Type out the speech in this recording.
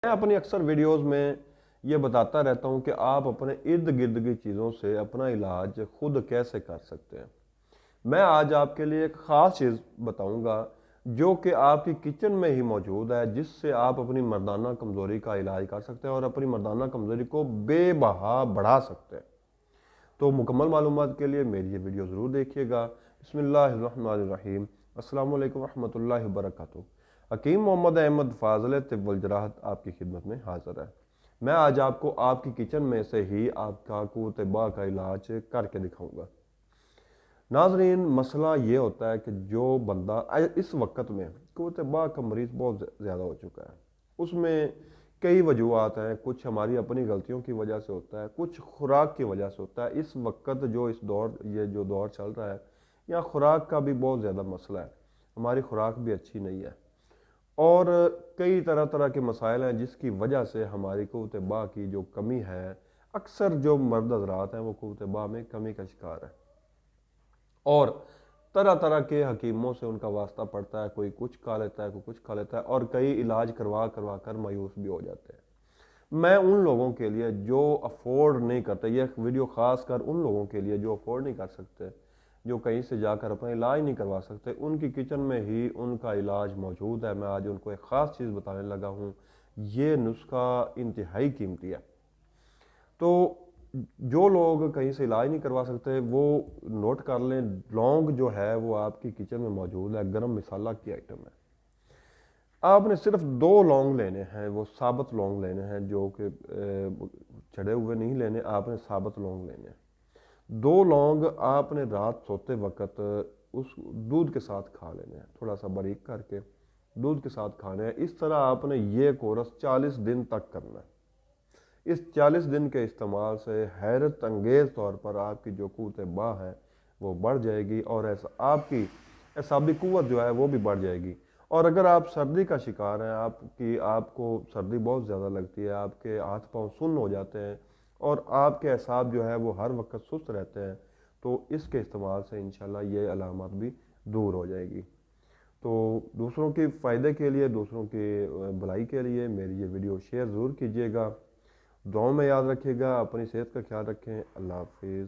میں اپنی اکثر ویڈیوز میں یہ بتاتا رہتا ہوں کہ آپ اپنے ارد گرد کی چیزوں سے اپنا علاج خود کیسے کر سکتے ہیں۔ میں آج آپ کے لیے ایک خاص چیز بتاؤں گا جو کہ آپ کی کچن میں ہی موجود ہے، جس سے آپ اپنی مردانہ کمزوری کا علاج کر سکتے ہیں اور اپنی مردانہ کمزوری کو بے بہا بڑھا سکتے ہیں۔ تو مکمل معلومات کے لیے میری یہ ویڈیو ضرور دیکھیے گا۔ بسم اللہ الرحمن الرحیم۔ السلام علیکم ورحمۃ اللہ وبرکاتہ۔ حکیم محمد احمد فاضل طب والجراحت آپ کی خدمت میں حاضر ہے۔ میں آج آپ کو آپ کی کچن میں سے ہی آپ کا قوت باہ کا علاج کر کے دکھاؤں گا۔ ناظرین، مسئلہ یہ ہوتا ہے کہ جو بندہ اس وقت میں قوت باہ کا مریض بہت زیادہ ہو چکا ہے، اس میں کئی وجوہات ہیں۔ کچھ ہماری اپنی غلطیوں کی وجہ سے ہوتا ہے، کچھ خوراک کی وجہ سے ہوتا ہے۔ اس وقت جو دور چل رہا ہے، یہاں خوراک کا بھی بہت زیادہ مسئلہ ہے۔ ہماری خوراک بھی اچھی نہیں ہے اور کئی طرح طرح کے مسائل ہیں جس کی وجہ سے ہماری قوت باہ کی جو کمی ہے، اکثر جو مرد حضرات ہیں وہ قوت باہ میں کمی کا شکار ہے اور طرح طرح کے حکیموں سے ان کا واسطہ پڑتا ہے۔ کوئی کچھ کھا لیتا ہے، کوئی کچھ کھا لیتا ہے اور کئی علاج کروا کر مایوس بھی ہو جاتے ہیں۔ میں ان لوگوں کے لیے جو افورڈ نہیں کرتے، یہ ویڈیو خاص کر ان لوگوں کے لیے جو افورڈ نہیں کر سکتے، جو کہیں سے جا کر اپنا علاج نہیں کروا سکتے، ان کی کچن میں ہی ان کا علاج موجود ہے۔ میں آج ان کو ایک خاص چیز بتانے لگا ہوں۔ یہ نسخہ انتہائی قیمتی ہے۔ تو جو لوگ کہیں سے علاج نہیں کروا سکتے وہ نوٹ کر لیں، لونگ جو ہے وہ آپ کی کچن میں موجود ہے، گرم مسالہ کی آئٹم ہے۔ آپ نے صرف 2 لونگ لینے ہیں، وہ ثابت لونگ لینے ہیں، جو کہ چڑھے ہوئے نہیں لینے، آپ نے ثابت لونگ لینے ہیں۔ 2 لونگ آپ نے رات سوتے وقت اس دودھ کے ساتھ کھا لینے ہیں، تھوڑا سا باریک کر کے دودھ کے ساتھ کھانے ہیں۔ اس طرح آپ نے یہ کورس 40 دن تک کرنا ہے۔ اس 40 دن کے استعمال سے حیرت انگیز طور پر آپ کی جو قوت باہ ہے وہ بڑھ جائے گی اور آپ کی اعصابی قوت جو ہے وہ بھی بڑھ جائے گی۔ اور اگر آپ سردی کا شکار ہیں، آپ کو سردی بہت زیادہ لگتی ہے، آپ کے ہاتھ پاؤں سن ہو جاتے ہیں اور آپ کے اعصاب جو ہے وہ ہر وقت سست رہتے ہیں، تو اس کے استعمال سے انشاءاللہ یہ علامات بھی دور ہو جائے گی۔ تو دوسروں کے فائدے کے لیے، دوسروں کی بھلائی کے لیے میری یہ ویڈیو شیئر ضرور کیجیے گا۔ دعاؤں میں یاد رکھیے گا، اپنی صحت کا خیال رکھیں۔ اللہ حافظ۔